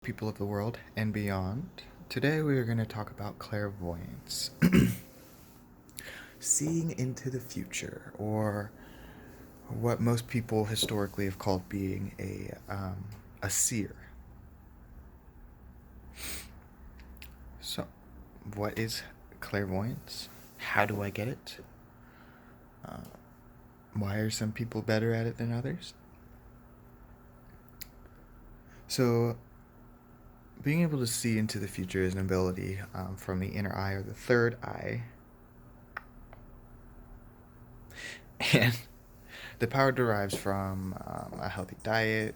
People of the world and beyond. Today we are going to talk about clairvoyance. Seeing into the future, or what most people historically have called being a seer. So, what is clairvoyance? How do I get it? Why are some people better at it than others? So, being able to see into the future is an ability from the inner eye or the third eye. And the power derives from a healthy diet,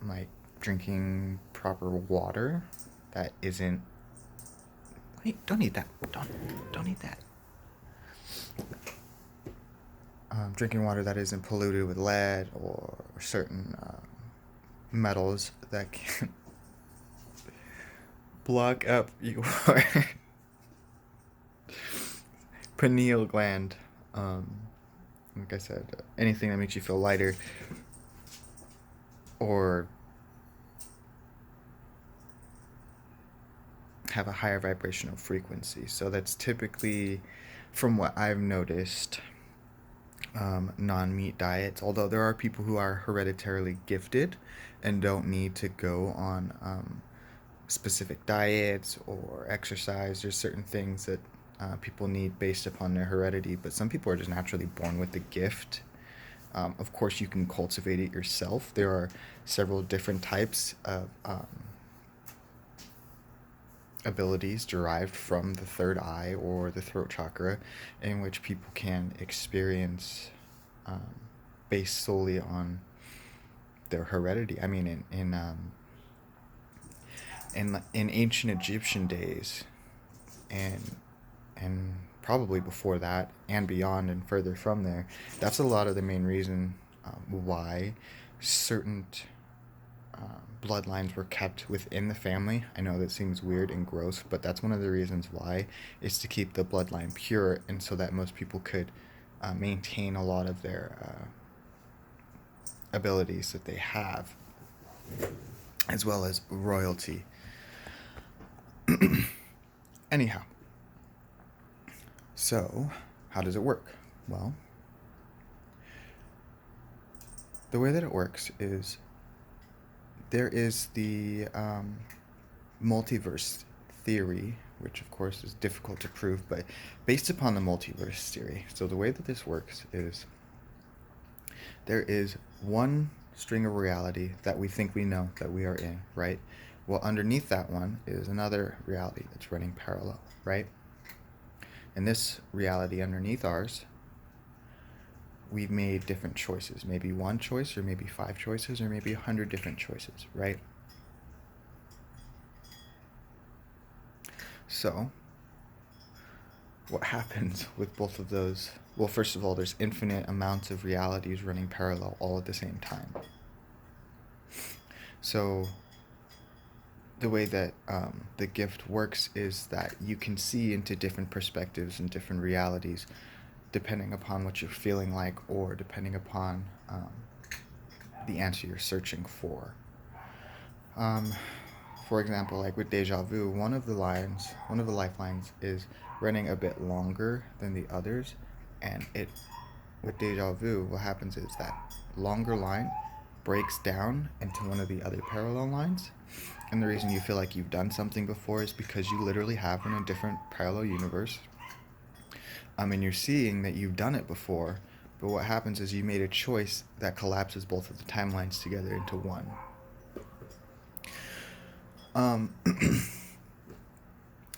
like drinking proper water that isn't. Wait, don't eat that. Don't eat that. Drinking water that isn't polluted with lead or certain metals that can block up your pineal gland. Like I said, anything that makes you feel lighter or have a higher vibrational frequency. So that's typically, from what I've noticed, non-meat diets. Although there are people who are hereditarily gifted and don't need to go on specific diets or exercise. There's certain things that people need based upon their heredity, but some people are just naturally born with the gift. Of course, you can cultivate it yourself. There are several different types of abilities derived from the third eye or the throat chakra, in which people can experience based solely on their heredity. I mean, in ancient Egyptian days, and and probably before that and beyond and further from there, that's a lot of the main reason why certain bloodlines were kept within the family. I know that seems weird and gross, but that's one of the reasons why, is to keep the bloodline pure, and so that most people could maintain a lot of their abilities that they have, as well as royalty. Anyhow, so how does it work? Well, the way that it works is there is the multiverse theory, which of course is difficult to prove, but based upon the multiverse theory. So the way that this works is there is one string of reality that we think we know that we are in, right? Well, underneath that one is another reality that's running parallel, right? And this reality underneath ours, we've made different choices. Maybe one choice, or maybe 5 choices, or maybe 100 different choices, right? So, what happens with both of those? Well, first of all, there's infinite amounts of realities running parallel all at the same time. So, the way that the gift works is that you can see into different perspectives and different realities depending upon what you're feeling like, or depending upon the answer you're searching for. For example, like with deja vu, one of the lifelines is running a bit longer than the others, and with deja vu, what happens is that longer line breaks down into one of the other parallel lines, and the reason you feel like you've done something before is because you literally have in a different parallel universe. And you're seeing that you've done it before, but what happens is you made a choice that collapses both of the timelines together into one.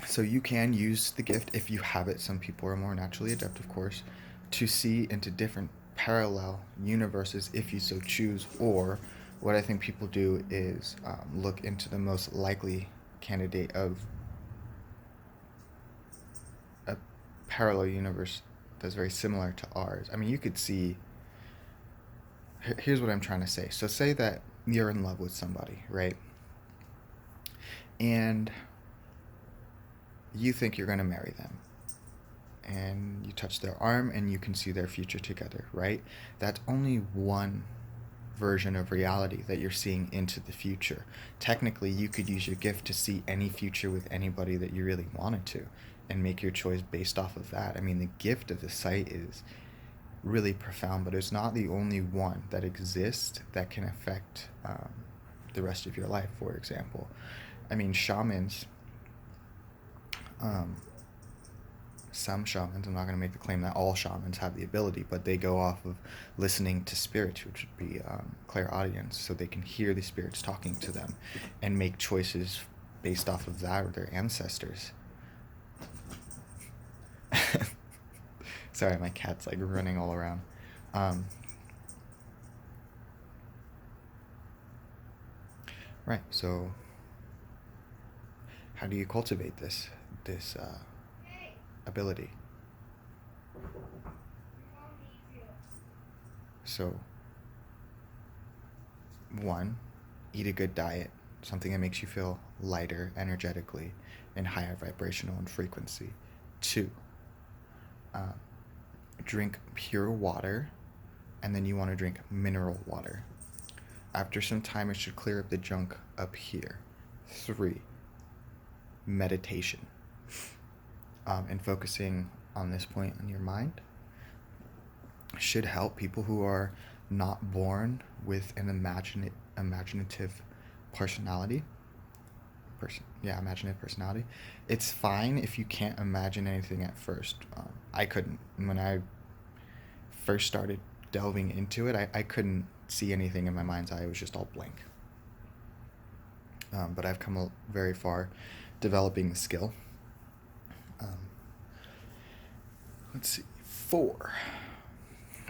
So you can use the gift if you have it. Some people are more naturally adept, of course, to see into different parallel universes if you so choose. Or what I think people do is look into the most likely candidate of a parallel universe that's very similar to ours. I mean, you could see. Here's what I'm trying to say. So say that you're in love with somebody, right? And you think you're going to marry them, and you touch their arm and you can see their future together, right? That's only one version of reality that you're seeing into the future. Technically, you could use your gift to see any future with anybody that you really wanted to and make your choice based off of that. I mean, the gift of the sight is really profound, but it's not the only one that exists that can affect the rest of your life, for example. I mean, shamans, um, some shamans, I'm not going to make the claim that all shamans have the ability, but they go off of listening to spirits, which would be clairaudience, so they can hear the spirits talking to them and make choices based off of that or their ancestors. Sorry, my cat's like running all around. Um, right. So, how do you cultivate this ability? So, one, eat a good diet, something that makes you feel lighter energetically and higher vibrational and frequency. Two, uh, drink pure water, and then you want to drink mineral water. After some time, it should clear up the junk up here. Three, meditation, and focusing on this point in your mind should help people who are not born with an imaginative personality. Imaginative personality. It's fine if you can't imagine anything at first. I couldn't. When I first started delving into it, I couldn't see anything in my mind's eye. It was just all blank. But I've come very far developing the skill. Um, let's see. 4.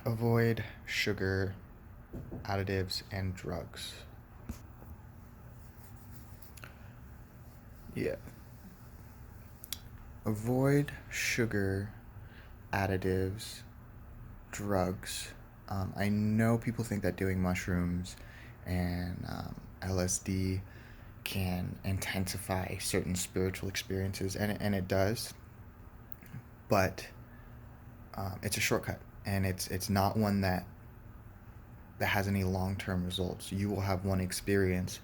Avoid sugar, additives, and drugs. Yeah. Avoid sugar, additives, drugs. I know people think that doing mushrooms and LSD can intensify certain spiritual experiences, and it does, but it's a shortcut, and it's not one that has any long-term results. You will have one experience,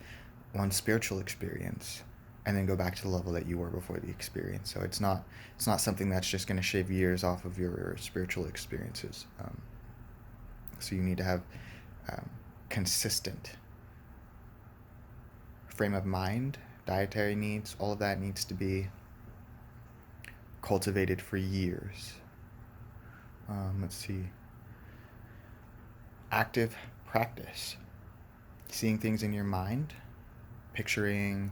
one spiritual experience, and then go back to the level that you were before the experience. So it's not something that's just going to shave years off of your spiritual experiences. So you need to have consistent frame of mind, dietary needs, all of that needs to be cultivated for years. Let's see. Active practice. Seeing things in your mind, picturing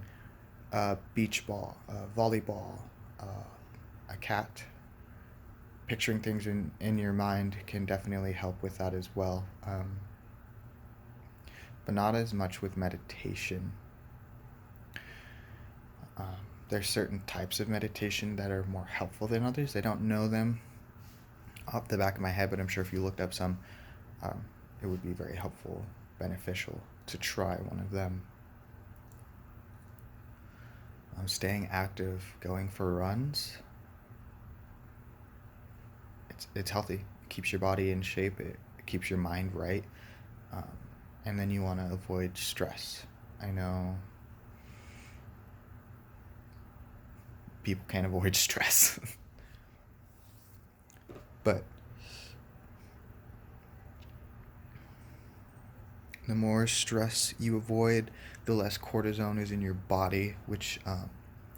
a beach ball, a volleyball, a cat. Picturing things in your mind can definitely help with that as well. But not as much with meditation. There's certain types of meditation that are more helpful than others. I don't know them off the back of my head, but I'm sure if you looked up some, it would be very helpful, beneficial to try one of them. Staying active, going for runs. It's healthy. It keeps your body in shape. It keeps your mind right. And then you want to avoid stress. I know people can't avoid stress. But the more stress you avoid, the less cortisone is in your body, which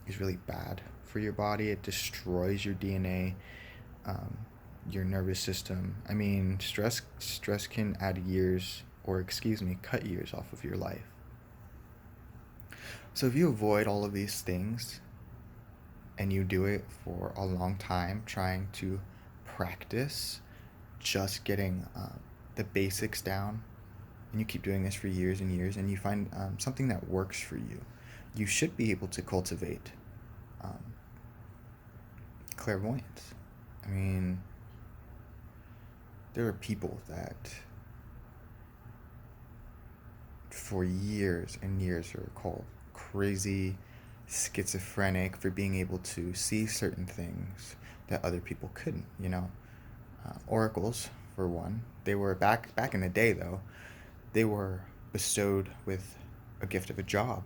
is really bad for your body. It destroys your DNA, your nervous system. I mean, stress can add years, or cut years off of your life. So if you avoid all of these things and you do it for a long time, trying to practice just getting the basics down, and you keep doing this for years and years, and you find something that works for you, you should be able to cultivate clairvoyance. I mean, there are people that for years and years are called crazy, schizophrenic for being able to see certain things that other people couldn't, oracles, for one. They were back in the day, though. They were bestowed with a gift of a job.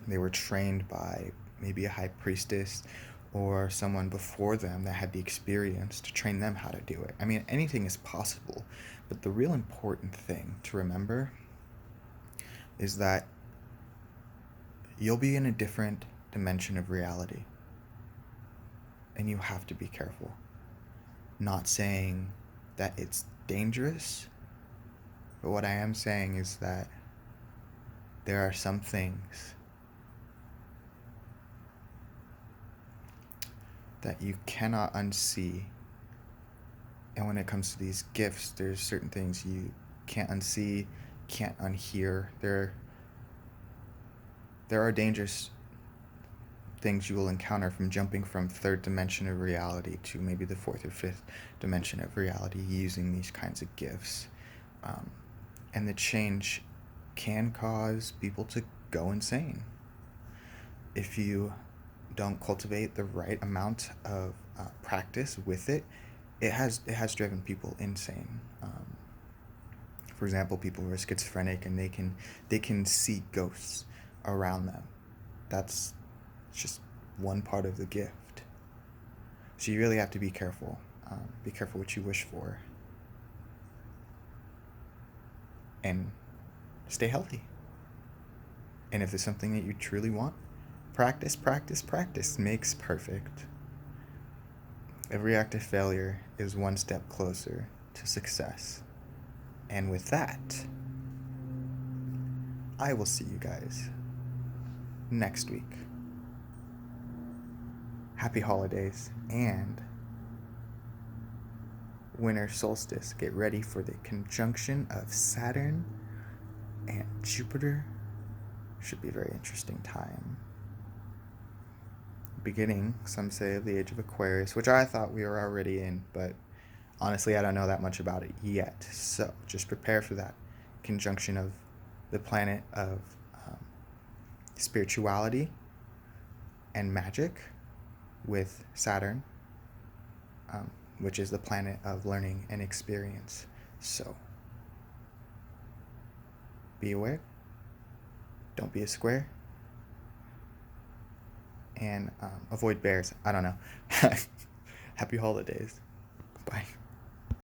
They were trained by maybe a high priestess or someone before them that had the experience to train them how to do it. I mean, anything is possible, but the real important thing to remember is that you'll be in a different dimension of reality, and you have to be careful. Not saying that it's dangerous, but what I am saying is that there are some things that you cannot unsee. And when it comes to these gifts, there's certain things you can't unsee, can't unhear. There are dangerous things you will encounter from jumping from third dimension of reality to maybe the fourth or fifth dimension of reality using these kinds of gifts. And the change can cause people to go insane if you don't cultivate the right amount of practice with it. It has driven people insane. For example, people who are schizophrenic and they can see ghosts around them. That's just one part of the gift. So you really have to be careful. Be careful what you wish for, and stay healthy. And if there's something that you truly want, practice, practice, practice makes perfect. Every act of failure is one step closer to success. And with that, I will see you guys next week. Happy holidays and winter solstice. Get ready for the conjunction of Saturn and Jupiter. Should be a very interesting time. Beginning, some say, of the age of Aquarius, which I thought we were already in, but honestly, I don't know that much about it yet. So just prepare for that conjunction of the planet of spirituality and magic with Saturn, which is the planet of learning and experience. So be aware, don't be a square, and avoid bears. I don't know. Happy holidays. Bye.